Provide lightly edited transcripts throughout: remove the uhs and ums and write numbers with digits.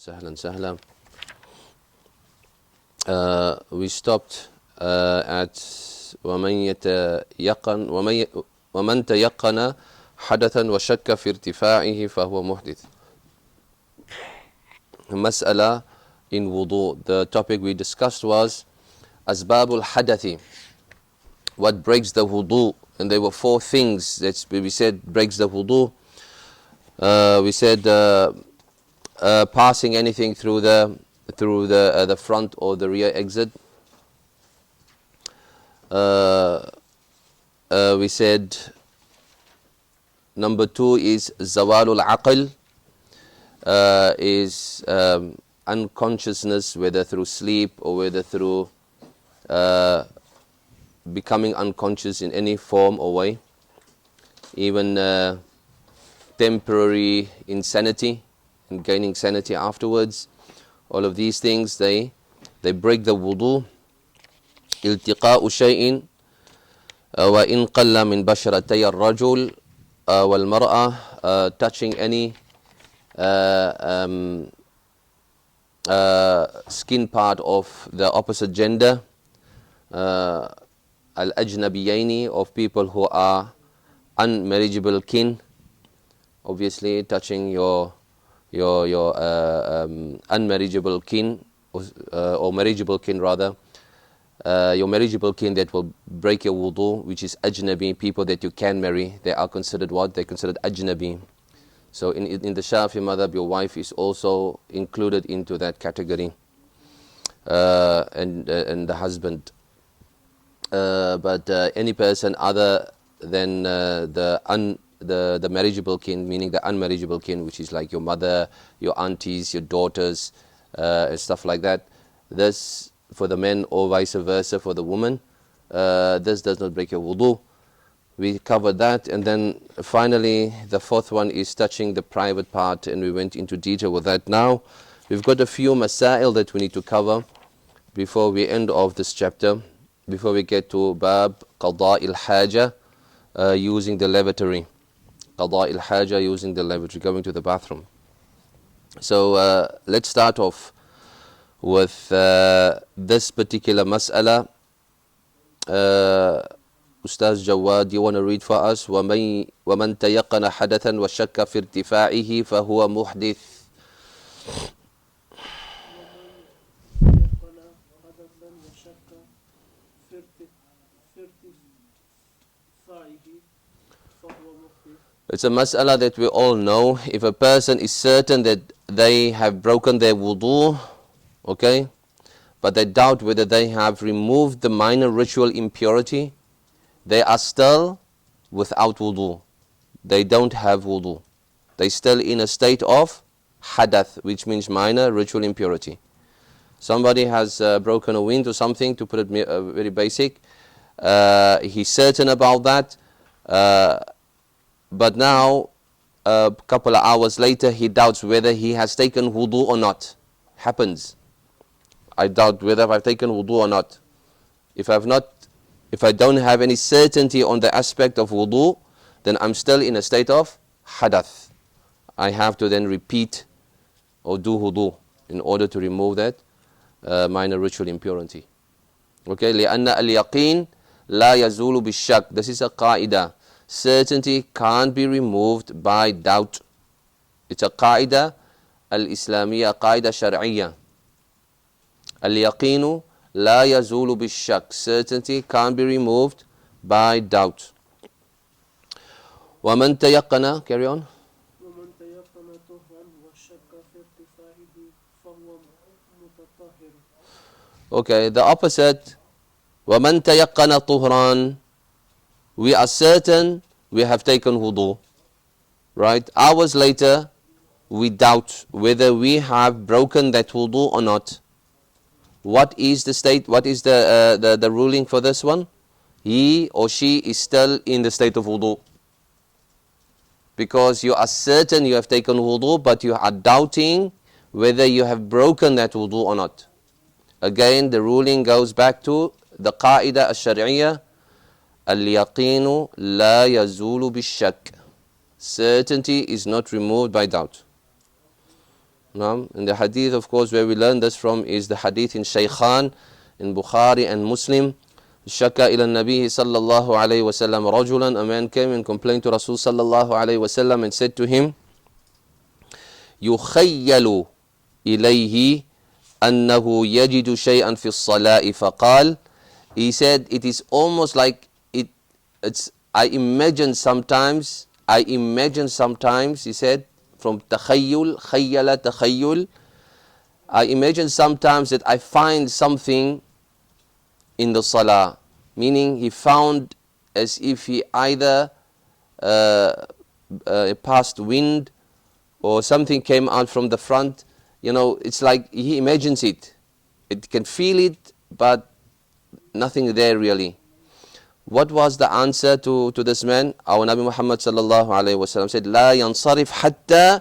Sahlan, sahlan. We stopped at ومن تيقن حدثا وشك في ارتفاعه فهو محدث. Mas'ala in wudu. The topic we discussed was Asbabul Hadathi. What breaks the wudu? And there were 4 things that we said breaks the wudu. We said passing anything through the front or the rear exit. We said number 2 is Zawalul Aql, is unconsciousness, whether through sleep or whether through becoming unconscious in any form or way, even temporary insanity and gaining sanity afterwards. All of these things, they break the wudu. التقاء شيء وإن قل من بشرتي الرجل والمرأة, touching any skin part of the opposite gender, al-ajnabiyaini, of people who are unmarriageable kin, obviously touching your unmarriageable kin or marriageable kin rather, your marriageable kin that will break your wudu, which is ajnabi, people that you can marry. They are considered what? They're considered ajnabi. So in the Shafi madhab, your wife is also included into that category, and the husband. But any person other than the marriageable kin, meaning the unmarriageable kin, which is like your mother, your aunties, your daughters, and stuff like that. This for the men or vice versa for the woman. This does not break your wudu. We covered that, and then finally the 4th one is touching the private part, and we went into detail with that. Now we've got a few masail that we need to cover before we end off this chapter, before we get to Bab Qada il-Haja, using the lavatory. Qada il-Haja, using the lavatory, going to the bathroom. So let's start off with this particular mas'ala. Ustaz Jawad, do you want to read for us? وَمَنْ تَيَقَّنَ حَدَثًا وَشَكَّ فِي ارْتِفَاعِهِ فَهُوَ مُحْدِثٌ. It's a mas'ala that we all know. If a person is certain that they have broken their wudu, okay, but they doubt whether they have removed the minor ritual impurity, they are still without wudu. They don't have wudu. They're still in a state of hadath, which means minor ritual impurity. Somebody has broken a wind or something, to put it very basic. He's certain about that. But now, a couple of hours later, he doubts whether he has taken wudu or not. Happens. I doubt whether I've taken wudu or not. If I don't have any certainty on the aspect of wudu, then I'm still in a state of hadath. I have to then repeat or do wudu in order to remove that minor ritual impurity. Okay, لأن اليقين لا يزول بالشك. This is a qaida. Certainty can't be removed by doubt. It's a qaida al-Islamiyya, qaida shar'iyya. Al-yaqinu la yazulu bishak. Certainty can't be removed by doubt. وَمَنْ تَيَقَّنَ, carry on. Okay, the opposite. وَمَنْ تَيَقَّنَ طُهْرًا. We are certain we have taken wudu. Right? Hours later, we doubt whether we have broken that wudu or not. What is the state? What is the ruling for this one? He or she is still in the state of wudu. Because you are certain you have taken wudu, but you are doubting whether you have broken that wudu or not. Again, the ruling goes back to the qaida al-shari'iyya, al-yaqinu la yazulu bishak. Certainty is not removed by doubt. Naam. And the hadith, of course, where we learn this from is the hadith in Shaykhan, in Bukhari and Muslim. Shaka ila Nabi sallallahu alayhi wasallam rajulan. A man came and complained to Rasul sallallahu alayhi wasallam and said to him, يخيل إليه أنه يجد شيئا في الصلاة فقال, he said, it is almost like it's I imagine sometimes, he said, from takhayyul, khayyala, takhayyul, I imagine sometimes that I find something in the salah, meaning he found as if he either passed wind or something came out from the front. It's like he imagines it. It can feel it, but nothing there really. What was the answer to this man? Our Nabi Muhammad sallallahu alayhi wa sallam said, لا ينصرف حتى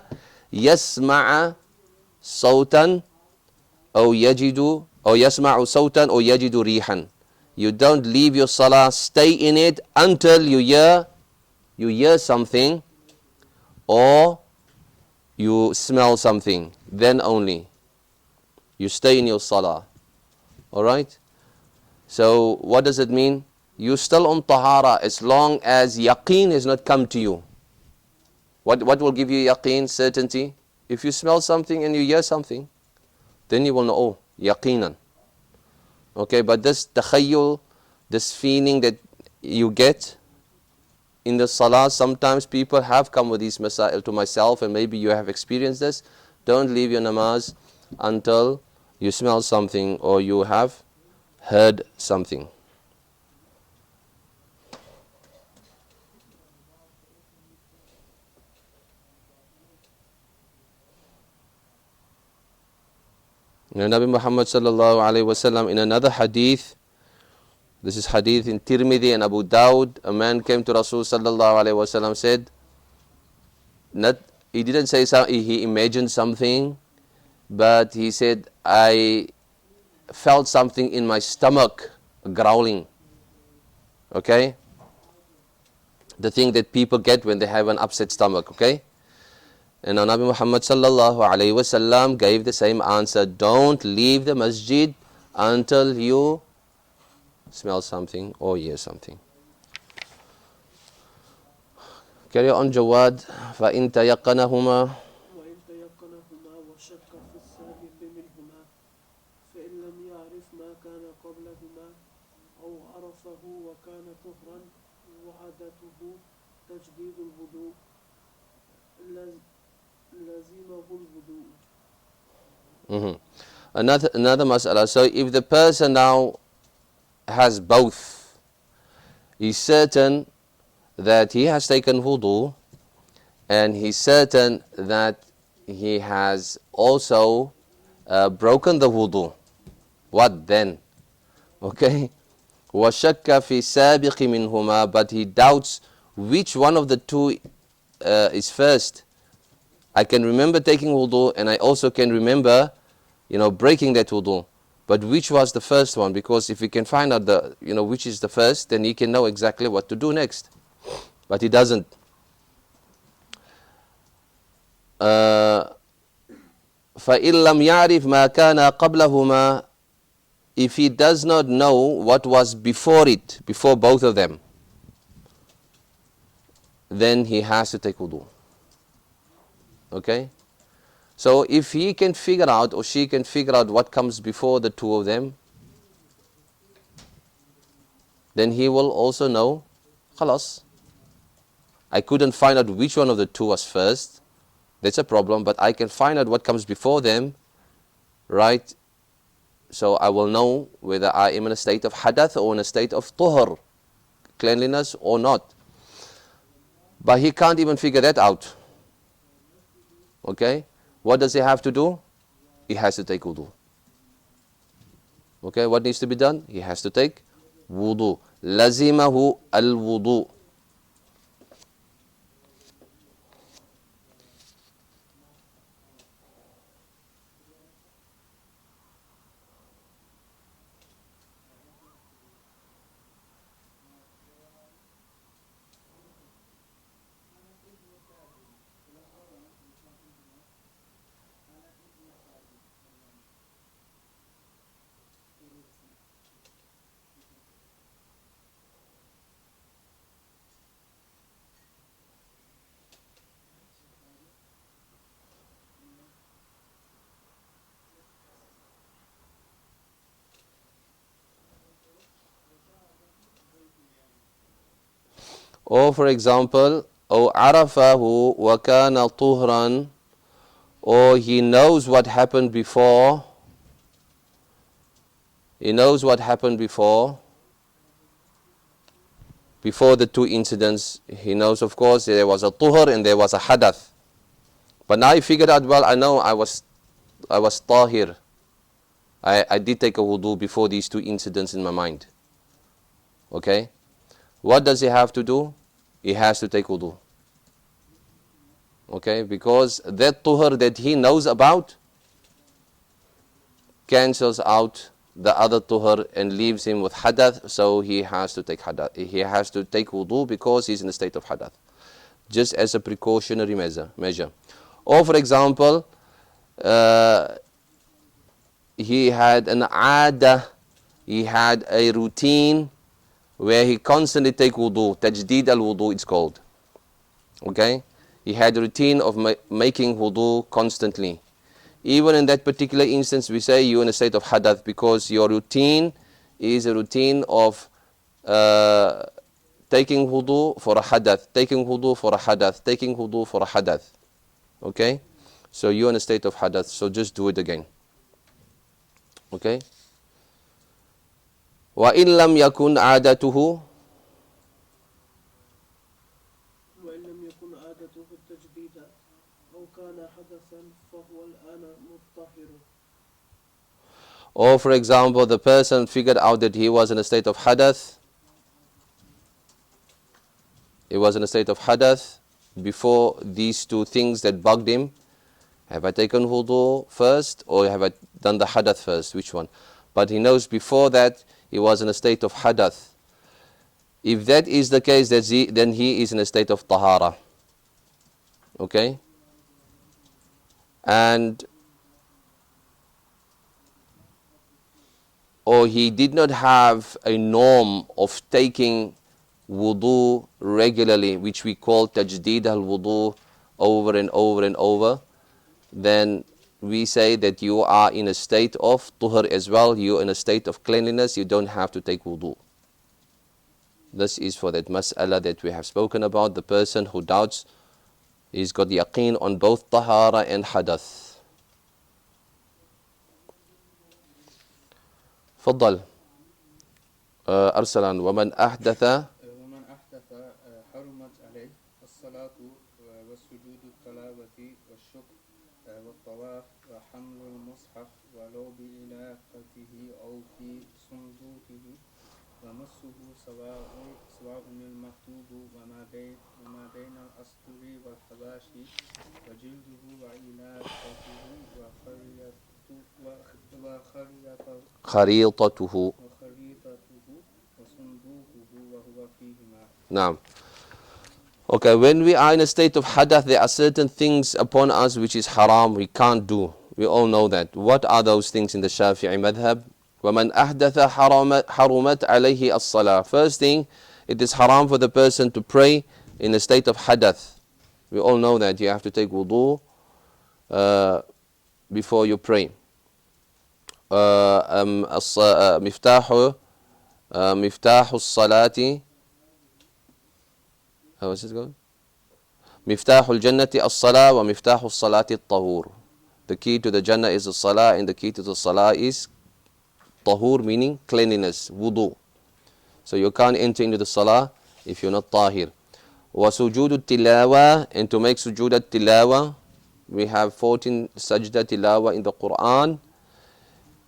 يسمع صوتا أو يجد أو يسمع صوتا أو يجد ريحا. You don't leave your salah, stay in it until you hear something or you smell something. Then only you stay in your salah. Alright? So what does it mean? You're still on tahara as long as yaqeen has not come to you. What will give you yaqeen, certainty? If you smell something and you hear something, then you will know, oh, yaqeenan. Okay, but this takhayyul, this feeling that you get in the salah, sometimes people have come with these masail to myself, and maybe you have experienced this. Don't leave your namaz until you smell something or you have heard something. Nabi Muhammad sallallahu alayhi wa sallam in another hadith, this is hadith in Tirmidhi and Abu Dawud, a man came to Rasul sallallahu alayhi wa sallam, said, he didn't say he imagined something, but he said, I felt something in my stomach growling. Okay? The thing that people get when they have an upset stomach, okay? And Nabi Muhammad sallallahu alayhi wa sallam gave the same answer. Don't leave the masjid until you smell something or hear something. Carry on, Jawad. فَإِن تَيَقَّنَهُمَا وإن تيقنهما وشك في السابق منهما فإن لم يعرف ما كان قبلهما أو عرفه وكان طهرا وعادته تجديد الوضوء لزمه الوضوء. Another mas'ala. So if the person now has both, he's certain that he has taken wudu and he's certain that he has also broken the wudu. What then? Okay? وَشَكَّ فِي سَابِقِ مِنْهُمَا, but he doubts which one of the two is first. I can remember taking wudu and I also can remember, breaking that wudu. But which was the first one? Because if we can find out which is the first, then he can know exactly what to do next. But he doesn't. فَإِن لَمْ يَعْرِفْ مَا كَانَ قَبْلَهُمَا, if he does not know what was before it, before both of them, then he has to take wudu. Okay? So if he can figure out or she can figure out what comes before the two of them, then he will also know, khalas, I couldn't find out which one of the two was first. That's a problem, but I can find out what comes before them, right? So I will know whether I am in a state of hadath or in a state of tuhur, cleanliness or not. But he can't even figure that out. Okay? What does he have to do? He has to take wudu. Okay, what needs to be done? He has to take wudu. Lazimahu al-wudu. Or for example, أو عرفه وكان طهرا, or he knows what happened before. He knows what happened before the two incidents. He knows, of course, there was a tuhur and there was a hadath. But now he figured out, well, I know I was tahir. I did take a wudu before these two incidents in my mind. Okay? What does he have to do? He has to take wudu. Okay? Because that tuhur that he knows about cancels out the other tuhur and leaves him with hadath, so he has to take hadath. He has to take wudu because he's in a state of hadath, just as a precautionary measure. Or for example, he had an aada, he had a routine where he constantly take wudu, tajdeed al-wudu it's called. Okay? He had a routine of making wudu constantly. Even in that particular instance, we say you're in a state of hadath because your routine is a routine of taking wudu for a hadath, taking wudu for a hadath, taking wudu for a hadath. Okay? So you're in a state of hadath, so just do it again. Okay? وَإِن لَمْ يَكُنْ عَادَتُهُ, وإن لم يكن عادته التجديد أو كان حدثا فهو الآن مطهر. or for example, the person figured out that he was in a state of hadath. He was in a state of hadath before these two things that bugged him. Have I taken wudu first or have I done the hadath first? Which one? But he knows before that he was in a state of hadath. If that is the case, then he is in a state of tahara. Okay? And or he did not have a norm of taking wudu regularly, which we call tajdeed al-wudu, over and over and over, then we say that you are in a state of tuhur as well. You're in a state of cleanliness. You don't have to take wudu. This is for that mas'ala that we have spoken about. The person who doubts, he's got yaqeen on both tahara and hadath. فضل أرسلان ومن أحدث حرمت عليه الصلاة والسجود التلاوة والشكر والطواف وحمل المصحف ولو بإلاقته أو في صندوقه ومسه سواء المكتوب وما بين الأسطر والحباشي وجلده وإلاقته خريطته. وصندوقه وهو فيهما. نعم. Okay, when we are in a state of hadath, there are certain things upon us which is haram, we can't do. We all know that. What are those things in the Shafi'i madhab? وَمَنْ أَحْدَثَ حَرُمَتْ عَلَيْهِ الصَّلَاةِ. First thing, it is haram for the person to pray in a state of hadath. We all know that. You have to take wudu before you pray. مفتاح الصلاة. How is it going? مفتاح الجنة الصلاة ومفتاح الصلاة الطهور. The key to the Jannah is the salah, and the key to the salah is tahur, meaning cleanliness, wudu. So you can't enter into the salah if you're not tahir. وسجود التلاوة, and to make sujood al-tilawa, we have 14 sajda tilawa in the Quran.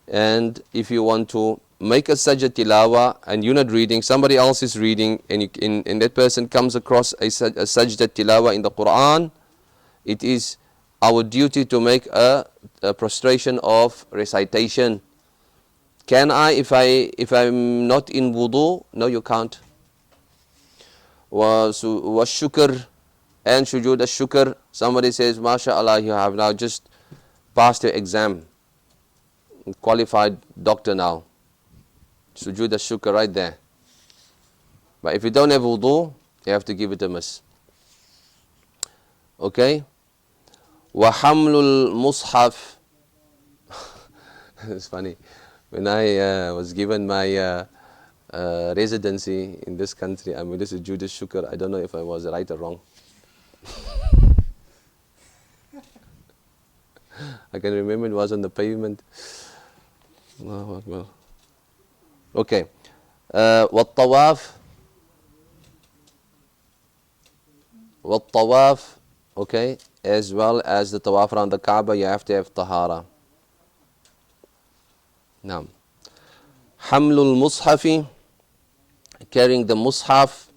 And if you want to make a sajda tilawa and you're not reading, somebody else is reading, and that person comes across a sajda tilawa in the Quran, it is our duty to make a prostration of recitation. Can I, if I'm not in wudu? No, you can't. وَالشُّكْر, and sujood al-shukr. Somebody says, MashaAllah, you have now just passed your exam, qualified doctor now. Sujood al-shukr right there. But if you don't have wudu, you have to give it a miss. Okay? وَحَمْلُ الْمُصْحَفِ. It's funny. When I was given my residency in this country. I mean, this is Judas Shukr. I don't know if I was right or wrong. I can remember it was on the pavement. Allahu Akbar. Okay. والطواف والطواف, okay, as well as the tawaf around the Kaaba, you have to have tahara. Now, hamlul mushafi, carrying the mushaf,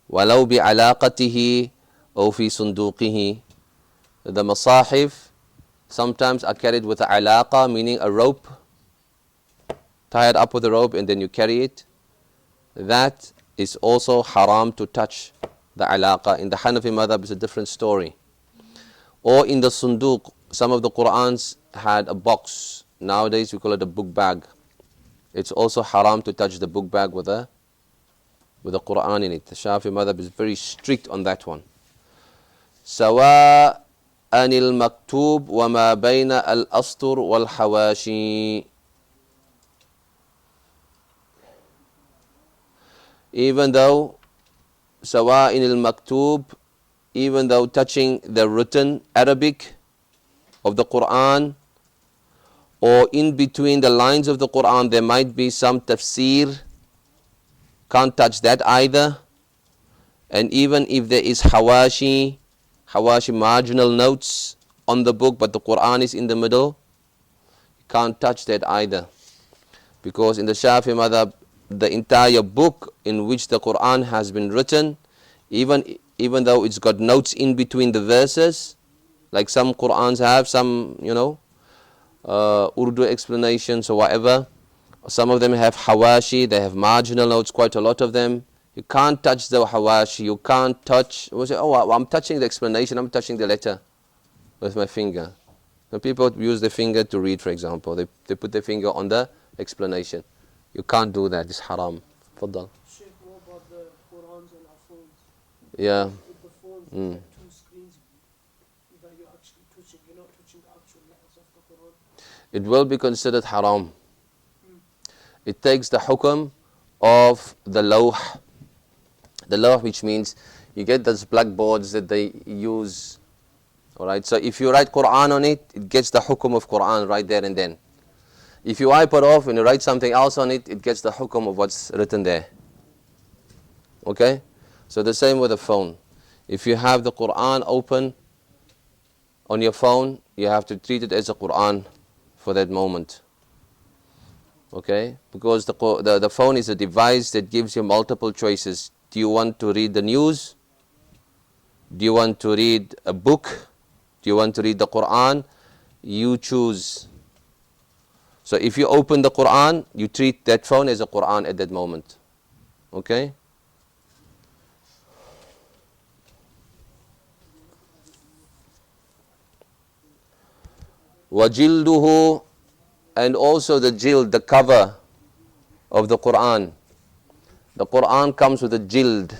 walau bi alaqatihi aw fi sunduqihi. The masahif sometimes are carried with a alaqa, meaning a rope, tied up with a rope and then you carry it. That is also haram to touch the alaqa. In the Hanafi madhab is a different story. Or in the sunduq, some of the Qur'ans had a box. Nowadays we call it a book bag. It's also haram to touch the book bag with a Qur'an in it. The Shafi madhab is very strict on that one. Sawa anil maktub wa ma bayna al astur wal hawashi. Even though sawa in al maktub, even though touching the written Arabic of the Quran, or in between the lines of the Quran there might be some tafsir, can't touch that either. And even if there is hawashi marginal notes on the book but the Quran is in the middle, you can't touch that either. Because in the Shafi madhab, the entire book in which the Quran has been written, even though it's got notes in between the verses, like some Qurans have, some, Urdu explanations or whatever, some of them have hawashi, they have marginal notes, quite a lot of them. You can't touch the hawashi, you can't touch, I'm touching the explanation, I'm touching the letter with my finger. When people use the finger to read, for example, they put their finger on the explanation. You can't do that, it's haram. Faddal. Sheikh, what about the Qurans and our phones? Yeah. With the phones, there's like two screens that you're actually touching. You're not touching the actual letters of the Quran. It will be considered haram. It takes the hukum of the lawh. The lawh, which means you get those blackboards that they use. Alright, so if you write Quran on it, it gets the hukum of Quran right there and then. If you wipe it off and you write something else on it, it gets the hukum of what's written there. Okay? So the same with the phone. If you have the Quran open on your phone, you have to treat it as a Quran for that moment. Okay? Because the phone is a device that gives you multiple choices. Do you want to read the news? Do you want to read a book? Do you want to read the Quran? You choose. So if you open the Quran, you treat that phone as a Quran at that moment. Okay? وَجِلْدُهُ, and also the jild, the cover of the Quran. The Quran comes with a jild.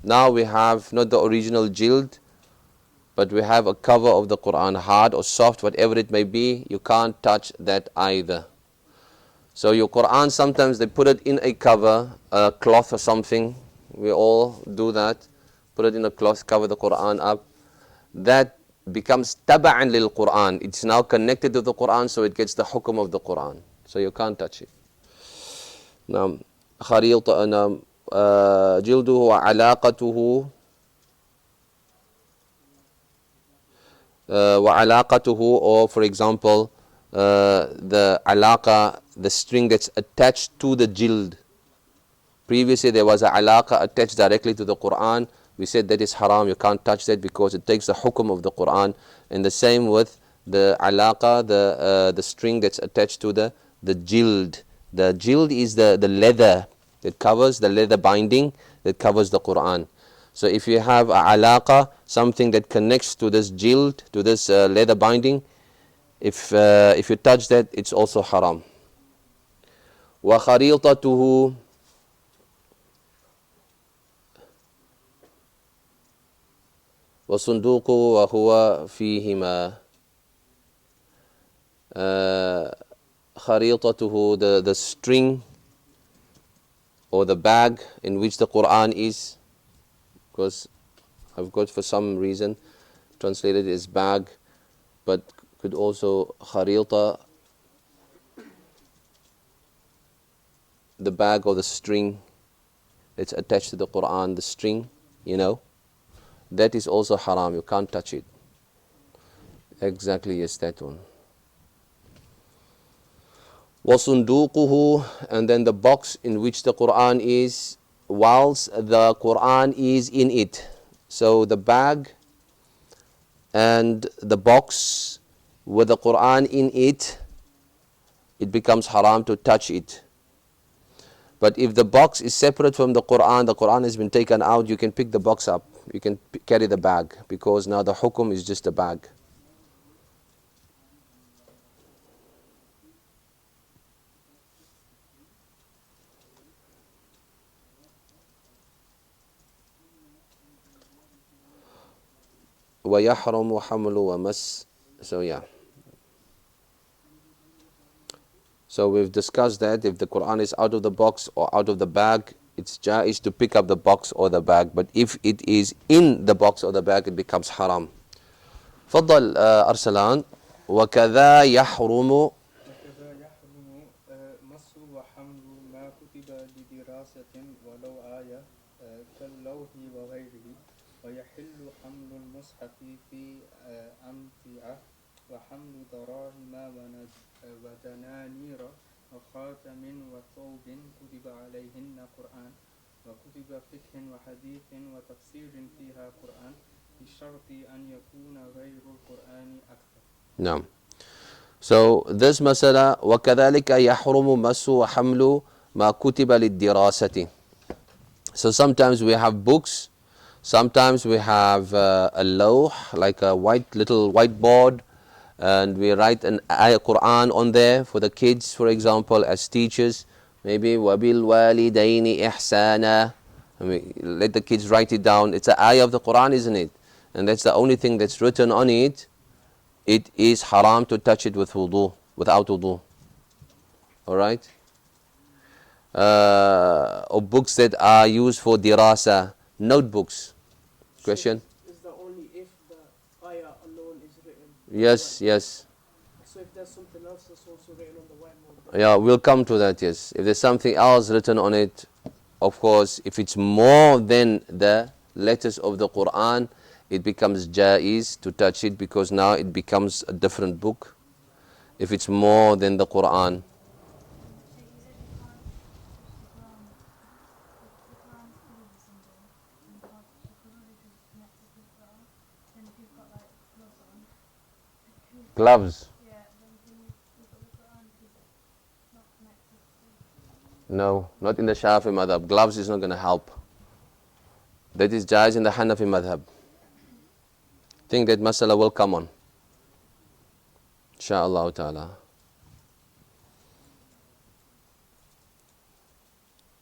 Now we have not the original jild, but we have a cover of the Quran, hard or soft, whatever it may be. You can't touch that either. So your Quran, sometimes they put it in a cover, a cloth or something. We all do that. Put it in a cloth, cover the Quran up. That becomes taba'an lil Quran. It's now connected to the Quran, so it gets the hukum of the Quran. So you can't touch it. Now, جلده وعلاقته وعلاقته, or for example, the alaqa, the string that's attached to the jild. Previously there was a alaqa attached directly to the Quran. We said that is haram, you can't touch that because it takes the hukum of the Quran. And the same with the alaqa, the string that's attached to the jild. The jild is the leather that covers, the leather binding that covers the Quran. So if you have a alaqa, something that connects to this jild, to this leather binding, if you touch that, it's also haram. وَخَرِيطَتُهُ, وَصُنْدُوقُ وَهُوَ فِيهِمَا. خَرِيطَتُهُ, the string or the bag in which the Quran is, because I've got for some reason translated as bag, but could also kharita, the bag or the string that's attached to the Quran, the string, that is also haram. You can't touch it. Exactly, yes, that one. وَصُنْدُوقُهُ, and then the box in which the Quran is, whilst the Quran is in it. So the bag and the box with the Quran in it, it becomes haram to touch it. But if the box is separate from the Quran has been taken out, you can pick the box up, you can carry the bag, because now the hukum is just a bag. وَيَحْرُمُ حَمْلُ وَمَسْ. So yeah. So we've discussed that if the Quran is out of the box or out of the bag, it's jaiz to pick up the box or the bag. But if it is in the box or the bag, it becomes haram. فضل أرسلان. وكذا يحرم. وكذا يحرم مس وحمل ما كتب لدراسة ولو آية كاللوح وغيره، ويحل حمل المصحف في أمتعة، وحمل دراهم ودنانير وخاتم وثوب كتب عليهن قرآن، وكتب فقه وحديث وتفسير فيها قرآن، بشرط أن يكون غير القرآن أكثر. نعم. So this masala, وَكَذَلِكَ يَحْرُمُ مَسُّ وَحَمْلُ مَا كُتِبَ لِلدِّرَاسَةِ. So sometimes we have books, sometimes we have a lawh, like a little whiteboard, and we write an ayah Quran on there for the kids, for example, as teachers. Maybe وَبِالْوَالِدَيْنِ إِحْسَانًا. Let the kids write it down. It's an ayah of the Quran, isn't it? And that's the only thing that's written on it. It is haram to touch it with wudu, without wudu. Alright? Or books that are used for dirasa, notebooks. Question? Is the only if the ayah alone is written? Yes, yes. So if there's something else that's also written on the whiteboard? Yeah, we'll come to that, yes. If there's something else written on it, of course, if it's more than the letters of the Quran, it becomes jaiz to touch it, because now it becomes a different book. If it's more than the Quran. Gloves? No, not in the Shafi madhab. Gloves is not going to help. That is jaiz in the Hanafi madhab. Think that masala will come on, inshaAllah ta'ala.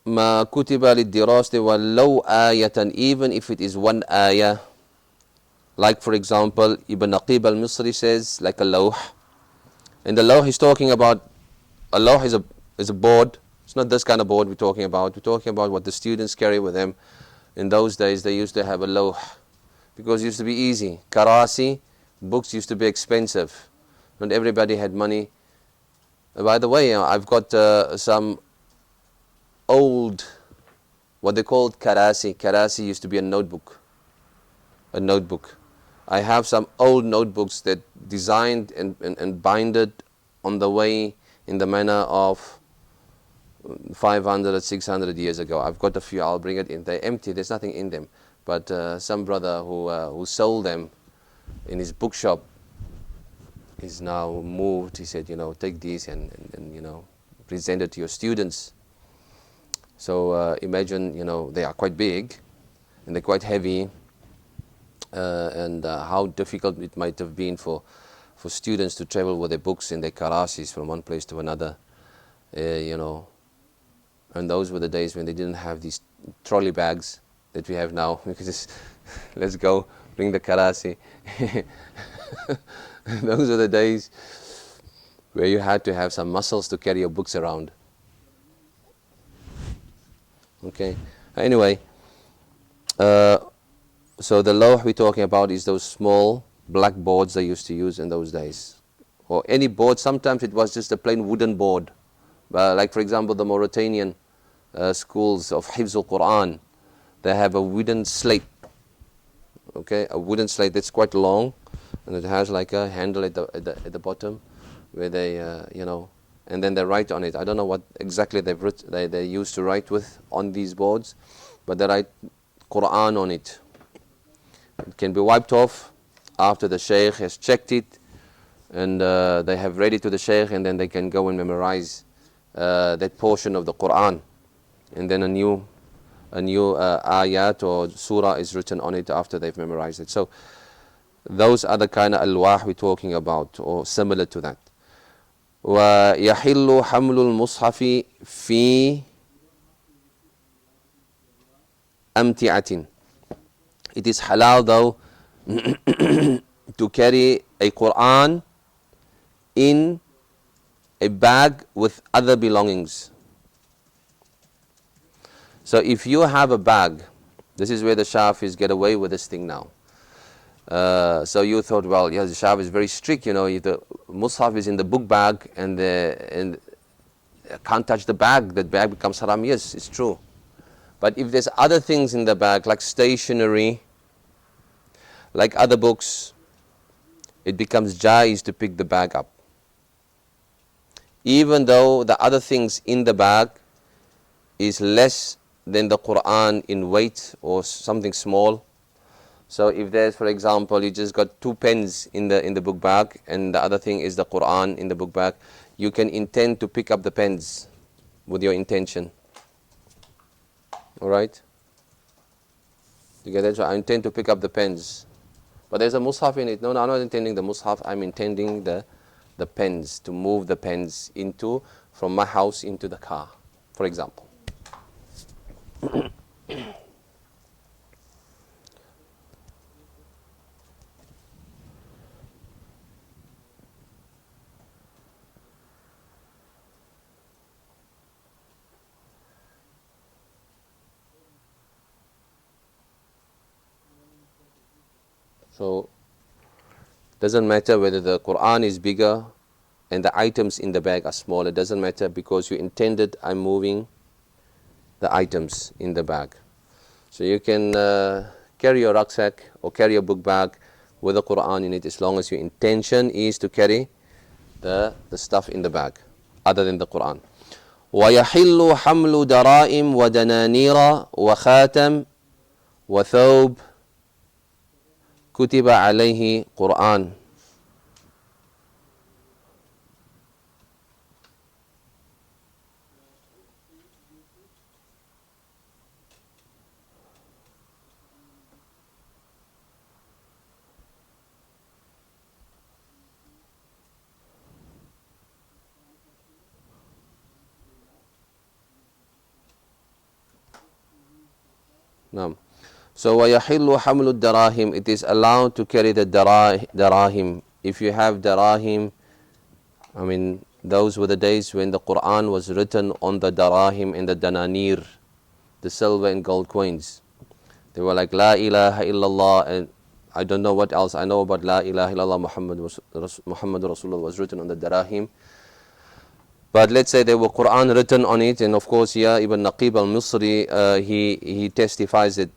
ما كتب للدراسة ولو آية, even if it is one ayah. Like for example, Ibn Aqib al-Misri says, like a lawh. And the lawh he's talking about, a lawh is a board. It's not this kind of board we're talking about. We're talking about what the students carry with them. In those days, they used to have a lawh, because it used to be easy. Karasi, books used to be expensive. Not everybody had money. By the way, I've got some old, what they called karasi. Karasi used to be a notebook. A notebook. I have some old notebooks that designed and binded on the way in the manner of 500, 600 years ago. I've got a few, I'll bring it in. They're empty, there's nothing in them. But some brother who sold them in his bookshop is now moved. He said, take these and present it to your students. So imagine, they are quite big and they're quite heavy. And how difficult it might have been for students to travel with their books and their karasis from one place to another, And those were the days when they didn't have these trolley bags that we have now. We could just, let's go, bring the karasi. Those are the days where you had to have some muscles to carry your books around. Okay. Anyway, so the lawh we're talking about is those small black boards they used to use in those days. Or any board, sometimes it was just a plain wooden board. Like for example, the Mauritanian schools of Hifz al-Quran, they have a wooden slate. Okay, a wooden slate that's quite long, and it has like a handle at the bottom, where they and then they write on it. I don't know what exactly they used to write with on these boards, but they write Quran on it. It can be wiped off after the Shaykh has checked it, and they have read it to the Shaykh, and then they can go and memorize that portion of the Quran, and then a new ayat or surah is written on it after they've memorized it. So those are the kind of alwah we're talking about, or similar to that. وَيَحِلُّ حَمْلُ الْمُصْحَفِ فِي أَمْتِعَةٍ. It is halal though to carry a Quran in a bag with other belongings. So if you have a bag, this is where the Shafis get away with this thing now. So you thought, well, yeah, the Shafi is very strict, if the Mus'haf is in the book bag and can't touch the bag, that bag becomes haram. Yes, it's true. But if there's other things in the bag, like stationery, like other books, it becomes jaiz to pick the bag up. Even though the other things in the bag is less than the Quran in weight or something small. So if there's, for example, you just got 2 pens in the book bag, and the other thing is the Quran in the book bag, you can intend to pick up the pens with your intention. Alright? You get that? So I intend to pick up the pens. But there's a mushaf in it. No, I'm not intending the mushaf, I'm intending the pens, to move the pens from my house into the car, for example. So doesn't matter whether the Quran is bigger and the items in the bag are small. It doesn't matter, because you intended, I'm moving the items in the bag. So you can carry your rucksack or carry a book bag with the Quran in it, as long as your intention is to carry the stuff in the bag other than the Quran. وَيَحِلُّ حَمْلُ دَرَائِمْ وَدَنَانِيرَ وَخَاتَمْ وَثَوْبْ كُتِبَ عَلَيْهِ قُرْآنٌ. No. So وَيَحِلُّ حَمْلُ الدَّرَاهِمْ. It is allowed to carry the darahim. If you have darahim, those were the days when the Quran was written on the darahim and the dananir, the silver and gold coins. They were like La ilaha illallah, and I don't know what else. I know about La ilaha illallah Muhammad Rasulullah was written on the darahim. But let's say there were Quran written on it, and of course here Ibn Naqib al-Misri, he testifies that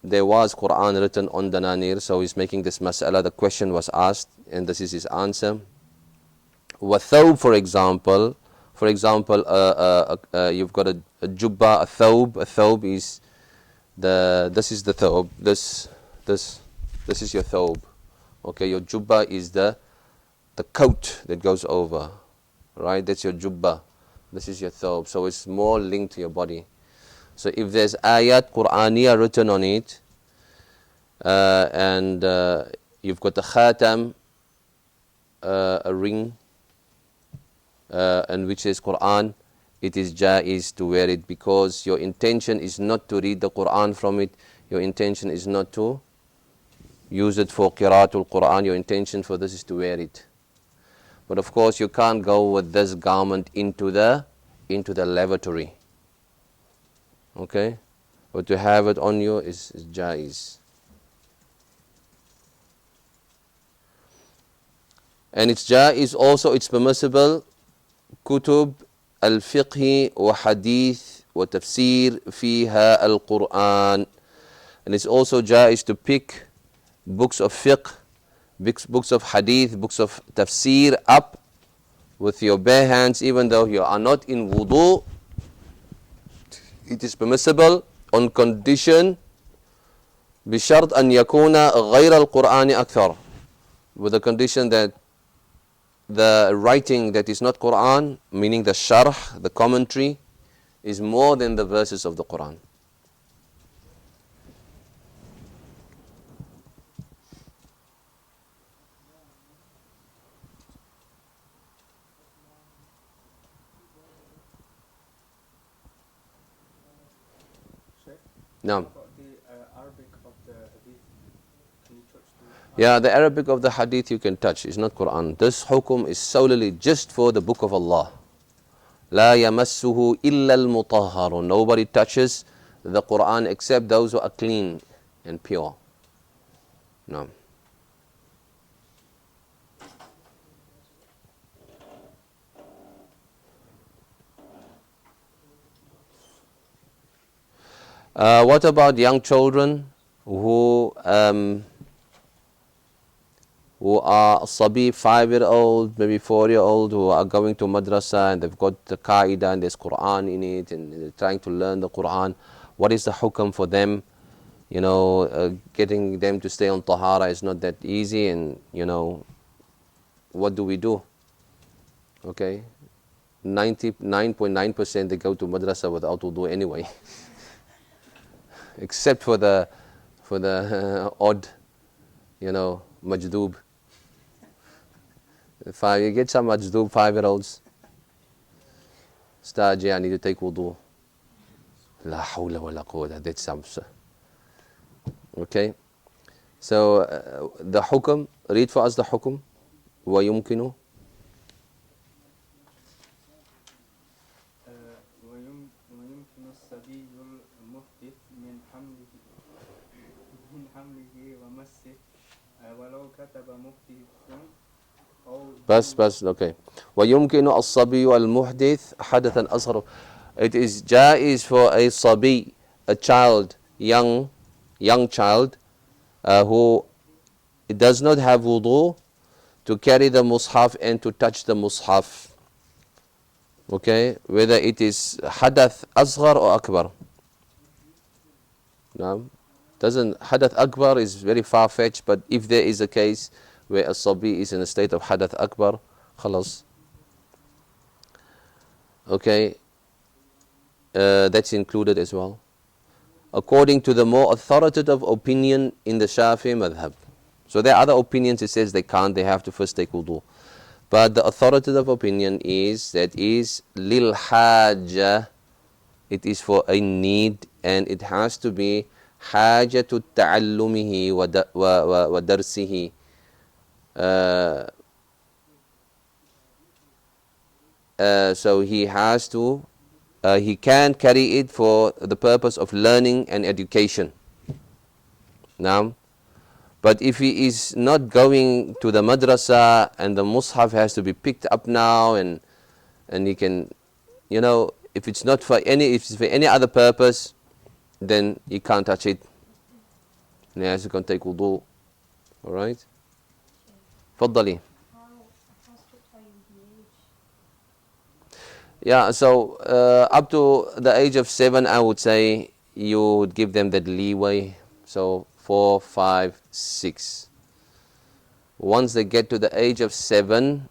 there was Quran written on dananir. So he's making this mas'ala. The question was asked, and this is his answer. Wathawb, for example, you've got a jubba, a thawb. A thawb is this is the thawb. This is your thawb. Okay, your jubba is the coat that goes over. Right, that's your jubba. This is your thawb. So it's more linked to your body. So if there's ayat Qur'aniyah written on it, and you've got the khatam, a ring, and which is Quran, it is jaiz to wear it, because your intention is not to read the Quran from it. Your intention is not to use it for qiraatul Quran. Your intention for this is to wear it. But of course you can't go with this garment into the lavatory. Okay, but to have it on you is jaiz. And it's jaiz also, it's permissible, كتب الفقه وحديث وتفسير فيها القرآن. And it's also jaiz to pick books of fiqh, books of hadith, books of tafsir up with your bare hands, even though you are not in wudu. It is permissible on condition بشرط أن يكون غير القرآن أكثر, with the condition that the writing that is not Quran, meaning the sharh, the commentary, is more than the verses of the Quran. Sheikh, Now, what about the Arabic of the hadith? Can you touch the yeah, the Arabic of the hadith you can touch, it's not Quran. This hukum is solely just for the book of Allah. لا يمسه إلا المطهر. Nobody touches the Quran except those who are clean and pure. No. What about young children who are sabi, 5-year-old, maybe 4-year-old, who are going to madrasa and they've got the qaida and there's Quran in it and they're trying to learn the Quran? What is the hukam for them? You know, getting them to stay on tahara is not that easy, and you know, what do we do? Okay, 99.9% they go to madrasa without wudu anyway. Except for the odd, you know, majdoob. You get some majdoob 5-year-olds. Stage, I need to take wudu. La hawla wa la quwwata. That's some. Okay. So the hukum. Read for us the hukum. ويمكن. ويمكن الصبي المحدث من حمله ومسه ولو كتب محدث أو بس okay. ويمكن الصبي المحدث حدثا أصغر. It is jaiz for a sabi, a child, young child, who does not have wudu, to carry the mushaf and to touch the mushaf. Okay, whether it is hadath asghar or akbar. No, doesn't hadath akbar is very far fetched, but if there is a case where a sabi is in a state of hadath akbar, khalas. Okay, that's included as well, according to the more authoritative opinion in the Shafi'i madhab. So there are other opinions that says they can't, they have to first take wudu. But the authoritative opinion is that is lil haja, it is for a need, and it has to be hajatu ta'allumihi wa darsihi. So he has to, he can carry it for the purpose of learning and education. Now, but if he is not going to the madrasa and the mushaf has to be picked up now, and he can, you know, if it's not for any, if it's for any other purpose, then he can't touch it. And he has to take wudu. All right. Faddali. How strict are you with the age? Yeah. So up to the age of 7, I would say you would give them that leeway. So 4, 5, 6. Once they get to the age of 7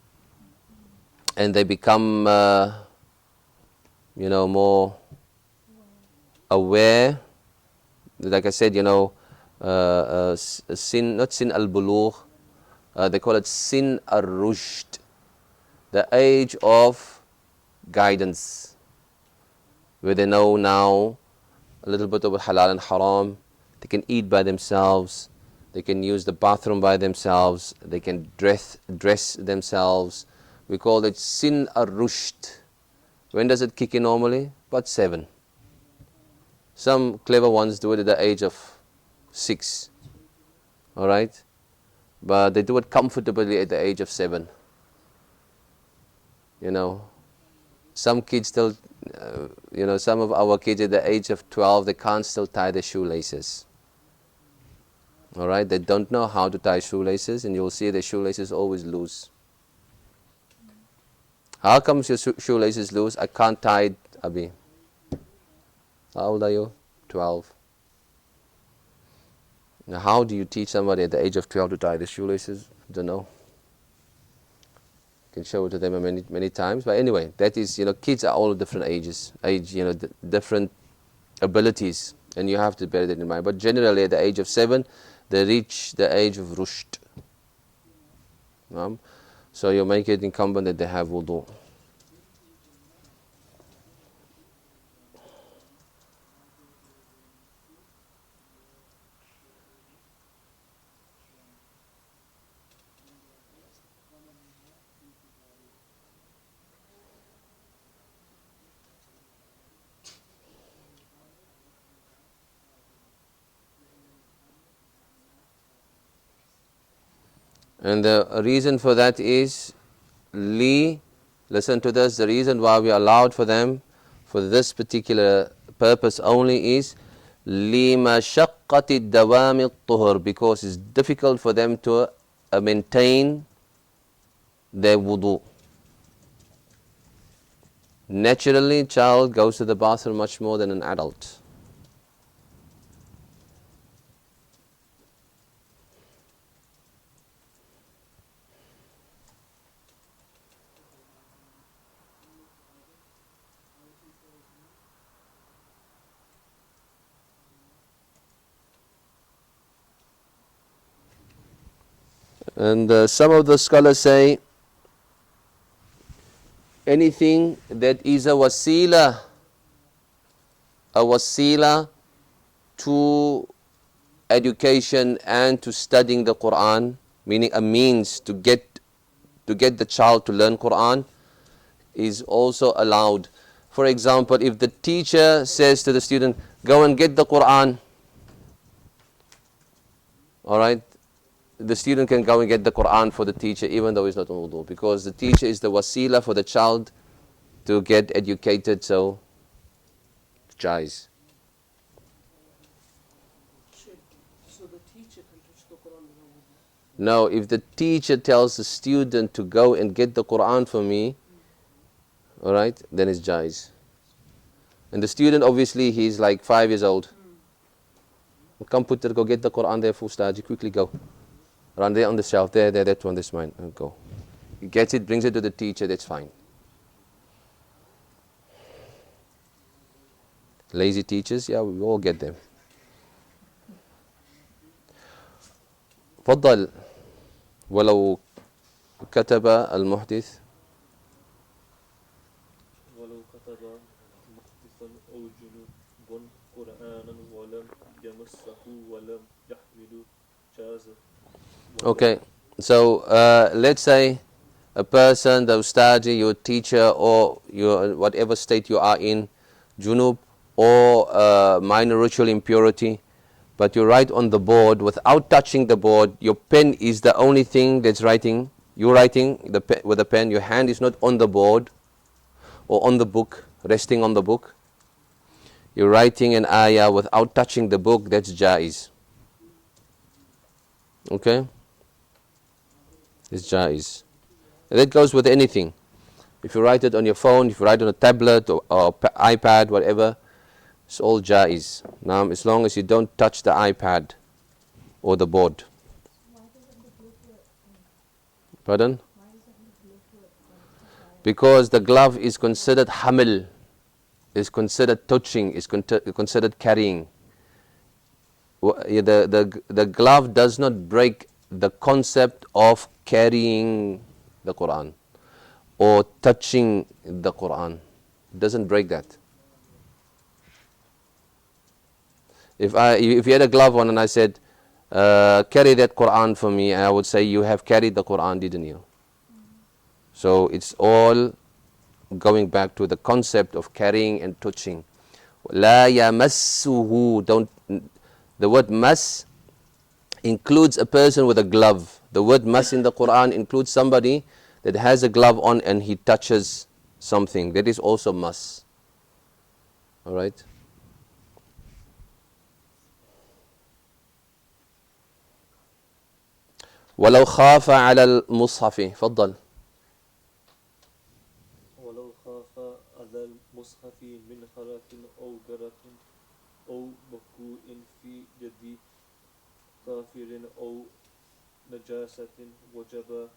and they become, you know, more aware, like I said, you know, sin, not sin al-bulugh, they call it sin al-rushd, the age of guidance, where they know now a little bit of halal and haram. They can eat by themselves, they can use the bathroom by themselves, they can dress themselves. We call it sin ar-rushd. When does it kick in normally? About 7. Some clever ones do it at the age of 6. All right, but they do it comfortably at the age of 7. You know, some kids still, some of our kids at the age of 12, they can't still tie their shoelaces. All right, they don't know how to tie shoelaces, and you'll see their shoelaces always loose. How comes your shoelaces loose? I can't tie it, Abi. How old are you? 12. Now, how do you teach somebody at the age of 12 to tie the shoelaces? Don't know. Can show it to them many times, but anyway, that is, kids are all different ages, different abilities, and you have to bear that in mind. But generally, at the age of 7, they reach the age of rushd. So you make it incumbent that they have wudu. And the reason for that is, listen to this, the reason why we allowed for them, for this particular purpose only is, لِمَشَقَّةِ الدَّوَامِ الطُّهُرِ, because it's difficult for them to maintain their wudu. Naturally, child goes to the bathroom much more than an adult. And some of the scholars say, anything that is a wasila to education and to studying the Quran, meaning a means to get the child to learn Quran, is also allowed. For example, if the teacher says to the student, go and get the Quran, all right, the student can go and get the Quran for the teacher even though he's not on wudu, because the teacher is the wasila for the child to get educated, so jais. So the teacher can touch the Quran without wudu? No, if the teacher tells the student to go and get the Quran for me, all right, then it's jais. And the student, obviously, he's like 5 years old. Come put it, go get the Quran there for Ustad, you quickly go. Run there on the shelf, there, that one, this mine, and go. He gets it, brings it to the teacher, that's fine. Lazy teachers, yeah, we all get them. فضل ولو كتب المحدث ولو كتب محدثا أو جنوب قرآنا ولم يمسه ولم يحمل جاز. Okay, so let's say a person, the ustadi, your teacher, or your whatever state you are in, junub or minor ritual impurity, but you write on the board without touching the board. Your pen is the only thing that's writing. You're writing with a pen. Your hand is not on the board or on the book, resting on the book. You're writing an ayah without touching the book. That's jaiz. Okay. It's jaiz. And that goes with anything. If you write it on your phone, if you write it on a tablet or iPad, whatever, it's all jaiz. Now, as long as you don't touch the iPad or the board. Why doesn't the glue work? Pardon? Why doesn't the glue work? Because the glove is considered hamil, is considered touching, is considered carrying. The glove does not break the concept of carrying the Quran or touching the Quran. It doesn't break that. If you had a glove on and I said, carry that Quran for me, I would say, you have carried the Quran, didn't you? So it's all going back to the concept of carrying and touching. لا يمسه. Don't. The word mas includes a person with a glove. The word mas in the Quran includes somebody that has a glove on and he touches something. That is also mas. All right. ولو خاف على المصحف. فضل. ولو خاف على المصحف من خلف أو جرح أو بكوء في يد كافر أو نجاسة وجب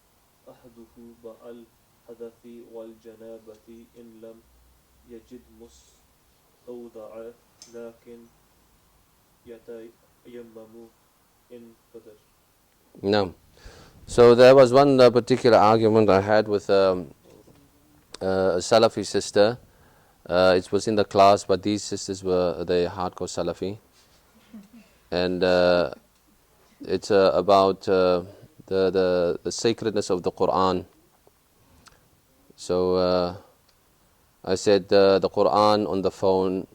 أحده مع الحدث والجنابة إن لم يجد مستودع لكن يتيمم إن قدر. No. So there was one particular argument I had with a Salafi sister. It was in the class, but these sisters were hardcore Salafi, and it's about the sacredness of the Quran. So I said the Quran on the phone,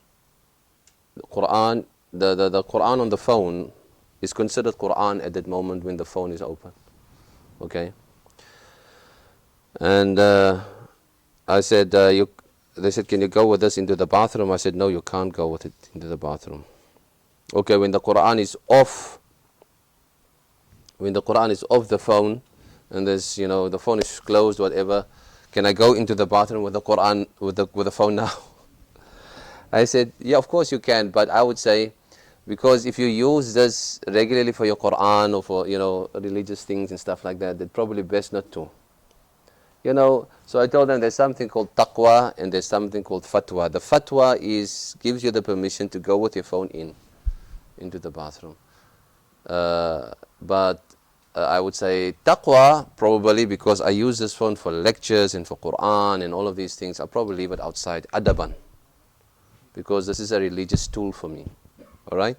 the Quran on the phone is considered Quran at that moment when the phone is open. Okay. And I said, they said, can you go with us into the bathroom? I said, no, you can't go with it into the bathroom. Okay, when the Quran is off the phone, and there's, the phone is closed, whatever, can I go into the bathroom with the Quran, with the phone now? I said, yeah, of course you can, but I would say, because if you use this regularly for your Quran or for, religious things and stuff like that, then probably best not to. So I told them there's something called taqwa and there's something called fatwa. The fatwa gives you the permission to go with your phone into the bathroom. But I would say taqwa, probably because I use this phone for lectures and for Quran and all of these things, I'll probably leave it outside, adaban, because this is a religious tool for me. All right?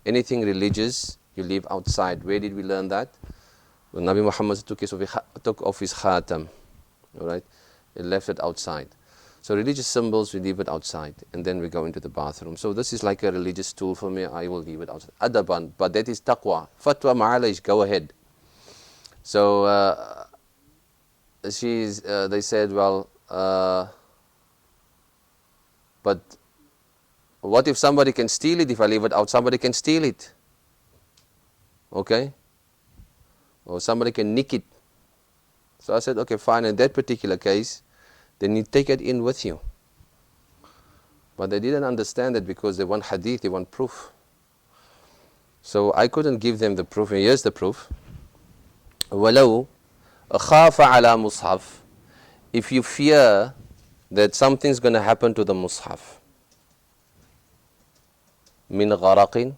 Anything religious, you leave outside. Where did we learn that? When Nabi Muhammad took off his khatam, all right, he left it outside. So religious symbols, we leave it outside, and then we go into the bathroom. So this is like a religious tool for me. I will leave it outside. Adaban, but that is taqwa. Fatwa ma'alish, go ahead. So they said, well, but what if somebody can steal it? If I leave it out, somebody can steal it. Okay? Or somebody can nick it. So I said, okay, fine. In that particular case, then you take it in with you. But they didn't understand it because they want hadith, they want proof. So I couldn't give them the proof. And here's the proof. وَلَوْ أَخَافَ عَلَى مُصْحَفٍ. If you fear that something's going to happen to the mushaf, min gharaqin,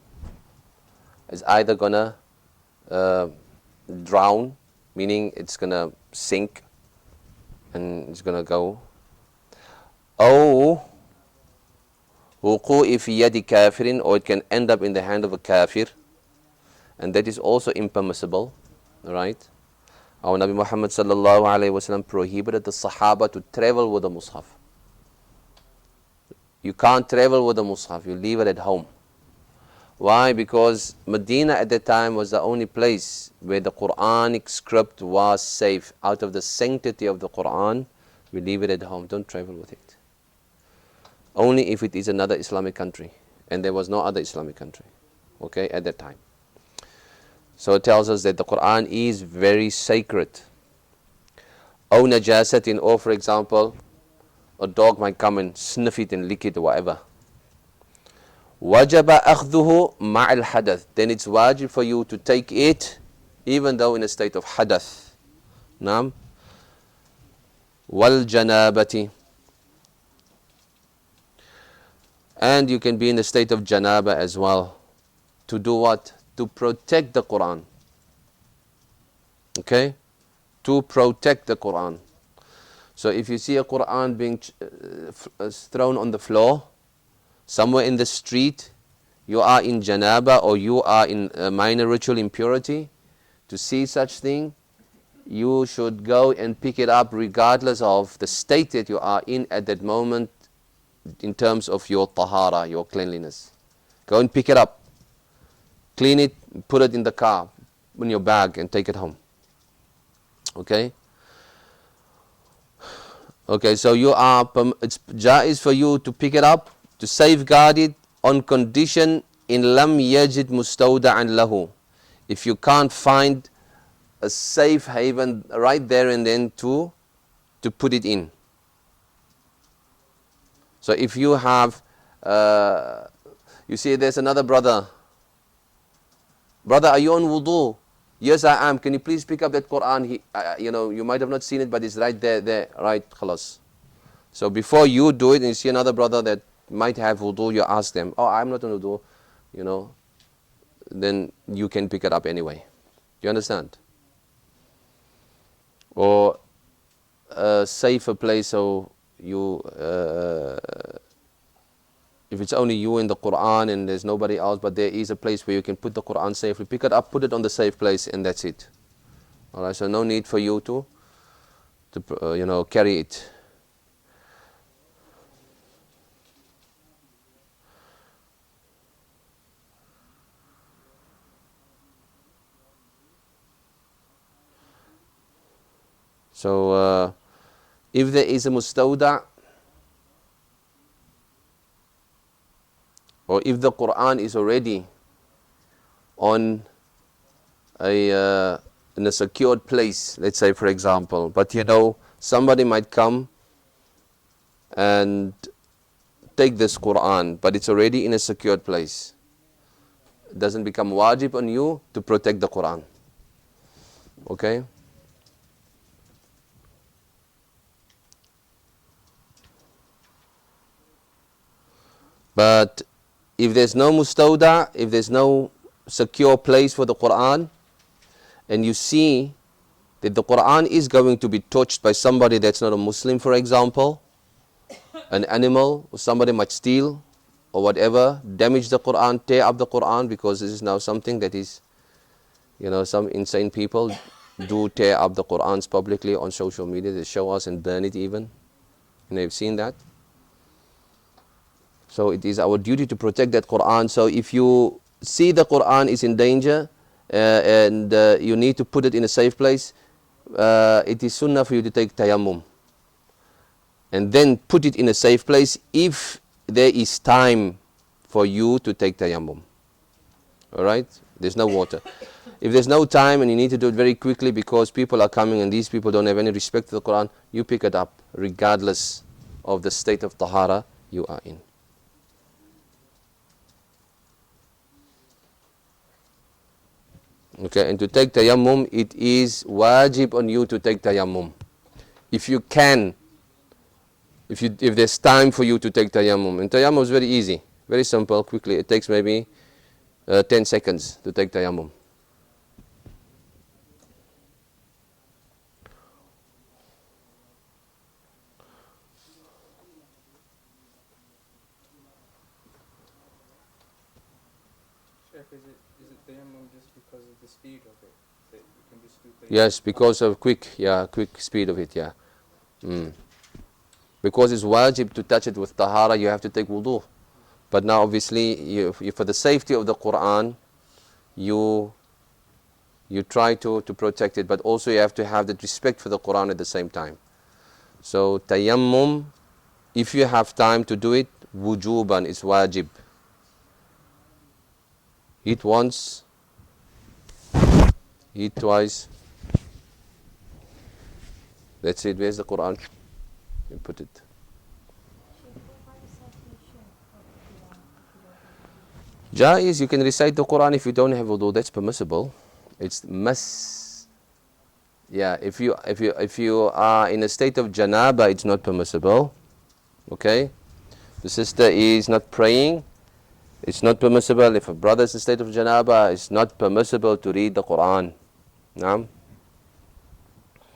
is either going to drown, meaning it's going to sink and it's going to go, أو وقوع في يد كافر, or it can end up in the hand of a kafir, and that is also impermissible, right? Our Nabi Muhammad sallallahu alayhi wa sallam prohibited the Sahaba to travel with the mushaf. You can't travel with the mushaf, you leave it at home. Why? Because MadIna at that time was the only place where the Quranic script was safe. Out of the sanctity of the Quran, we leave it at home. Don't travel with it. Only if it is another Islamic country. And there was no other Islamic country, okay, at that time. So it tells us that the Quran is very sacred. Aw najasatin, or for example, a dog might come and sniff it and lick it or whatever. Wajaba akhduhu ma'al hadath. Then it's wajib for you to take it even though in a state of hadath. Naam. Wal janabati. And you can be in a state of janaba as well. To do what? To protect the Quran. Okay? To protect the Quran. So if you see a Quran being thrown on the floor, somewhere in the street, you are in janaba or you are in a minor ritual impurity, to see such thing, you should go and pick it up regardless of the state that you are in at that moment. in terms of your tahara, your cleanliness. Go and pick it up, clean it, put it in the car, in your bag, and take it home. Okay? Okay, so it's jaiz for you to pick it up, to safeguard it on condition in lam yajid mustawda'an lahu. If you can't find a safe haven right there and then to put it in. So if you have, you see there's another brother. Brother, are you on wudu? Yes, I am. Can you please pick up that Quran? You might have not seen it, but it's right there, right, khalas. So before you do it and you see another brother that might have wudu, you ask them, oh, I'm not on wudu, then you can pick it up anyway. You understand? Or a safer place, so you, if it's only you in the Quran and there's nobody else, but there is a place where you can put the Quran safely, pick it up, put it on the safe place, and that's it. Alright, so no need for you to carry it. So, if there is a mustawda, or if the Quran is already on in a secured place, let's say for example, but somebody might come and take this Quran, but it's already in a secured place. It doesn't become wajib on you to protect the Quran. Okay? But if there's no mustawda, if there's no secure place for the Quran, and you see that the Quran is going to be touched by somebody that's not a Muslim, for example, an animal, or somebody might steal, or whatever, damage the Quran, tear up the Quran, because this is now something that is, some insane people do tear up the Qurans publicly on social media. They show us and burn it even. You've seen that. So it is our duty to protect that Quran. So if you see the Quran is in danger and you need to put it in a safe place, it is sunnah for you to take tayammum and then put it in a safe place if there is time for you to take tayammum. Alright? There's no water. If there's no time and you need to do it very quickly because people are coming and these people don't have any respect for the Quran, you pick it up regardless of the state of tahara you are in. Okay, and to take tayammum, it is wajib on you to take tayammum. If you can, if there's time for you to take tayammum. And tayammum is very easy, very simple, quickly. It takes maybe 10 seconds to take tayammum. Sheikh, is it tayammum just because of the speed of it? That you can just do tayammum? Yes, because of quick speed of it, yeah. Because it's wajib to touch it with tahara, you have to take wudu. But now obviously, you, for the safety of the Quran, you try to protect it, but also you have to have that respect for the Quran at the same time. So tayammum, if you have time to do it, wujuban is wajib. Eat once, eat twice. That's it. Where's the Quran? You put it. Jaiz, you can recite the Quran if you don't have wudu. That's permissible. It's must. Yeah, if you are in a state of janaba, it's not permissible. Okay, the sister is not praying. It's not permissible. If a brother is in a state of janaba, it's not permissible to read the Quran. Naam.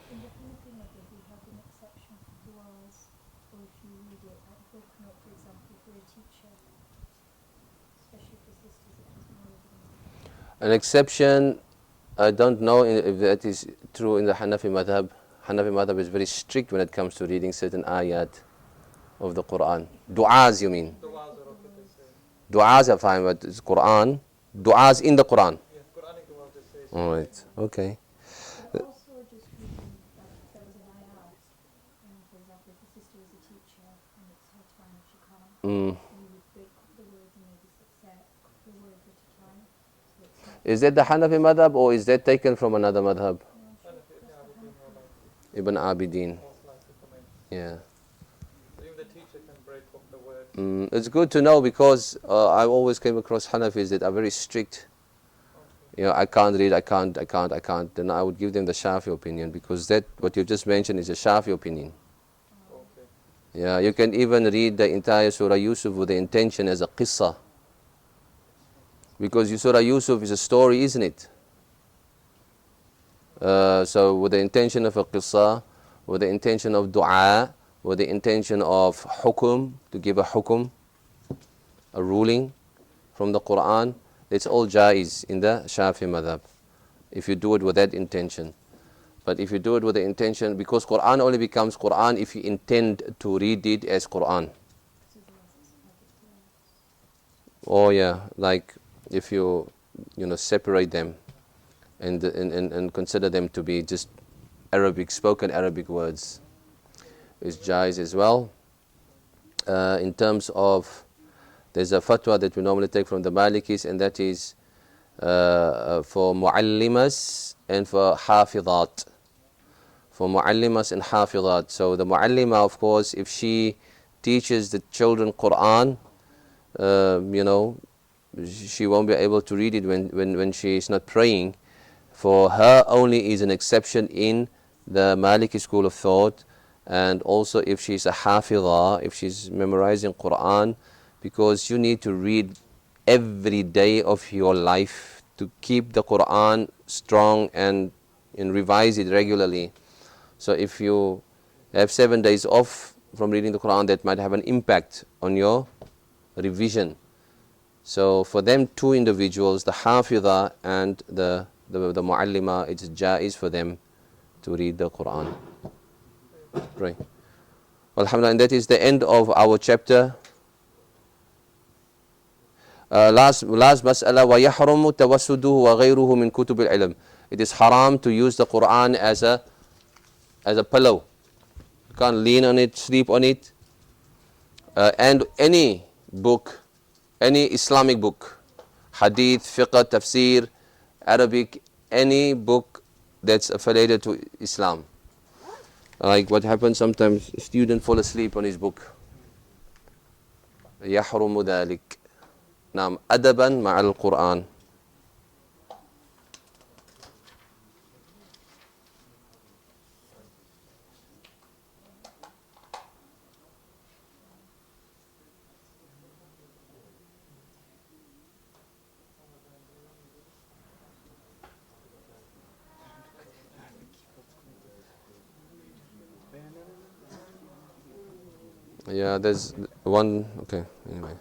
In the Hanafi method, we have an exception for du'as, or if you read it at Hukma, for example, for a teacher, especially for sisters, it has more evidence. An exception, I don't know if that is true in the Hanafi madhab. Hanafi madhab is very strict when it comes to reading certain ayat. of the Quran? Du'as, you mean? Du'as are okay to say. Du'as are fine, but it's Quran. Du'as in the Quran. Yes, Quranic du'as they say. All right. Okay. But also just reading, like if there was an ayat, for example, if the sister is a teacher and it's her time if she can't, Mm. you would break up the words and maybe say a couple of words at a time. So it's not Is that the Hanafi madhab or is that taken from another madhab? Ibn Abidin. Most likely for me. Yeah. So even the teacher can break up the words. It's good to know because I always came across Hanafis that are very strict. You know, I can't read, I can't. Then I would give them the Shafi opinion because that what you just mentioned is a Shafi opinion. Okay. Yeah, you can even read the entire Surah Yusuf with the intention as a qissa. Because Surah Yusuf is a story, isn't it? So with the intention of a qissa, with the intention of dua, with the intention of hukum, to give a hukum, a ruling from the Quran, it's all jaiz in the Shafi madhab, if you do it with that intention. But if you do it with the intention, because Quran only becomes Quran if you intend to read it as Quran. Oh yeah, like if you separate them and consider them to be just Arabic, spoken Arabic words, is jaiz as well. In terms of, there's a fatwa that we normally take from the Malikis, and that is for muallimas and for hafidhat. For muallimas and hafidhat. So the muallima, of course, if she teaches the children Quran, she won't be able to read it when she is not praying. For her only is an exception in the Maliki school of thought, and also if she's a hafidha, if she's memorizing Quran, because you need to read every day of your life to keep the Quran strong and revise it regularly. So if you have 7 days off from reading the Quran, that might have an impact on your revision. So for them two individuals, the hafidha and the muallima, it's jaiz for them to read the Quran. Right. Alhamdulillah, and that is the end of our chapter. Last mas'ala, وَيَحْرُمُ تَوَسُّدُهُ وَغَيْرُهُ مِنْ كُتُبِ الْعِلْمِ. It is haram to use the Quran as a pillow. You can't lean on it, sleep on it. And any book, any Islamic book, hadith, fiqh, tafsir, Arabic, any book that's affiliated to Islam. Like what happens sometimes, a student fall asleep on his book. يحرم ذلك. نعم أدبا مع القرآن. Yeah, there's one. Okay, anyway.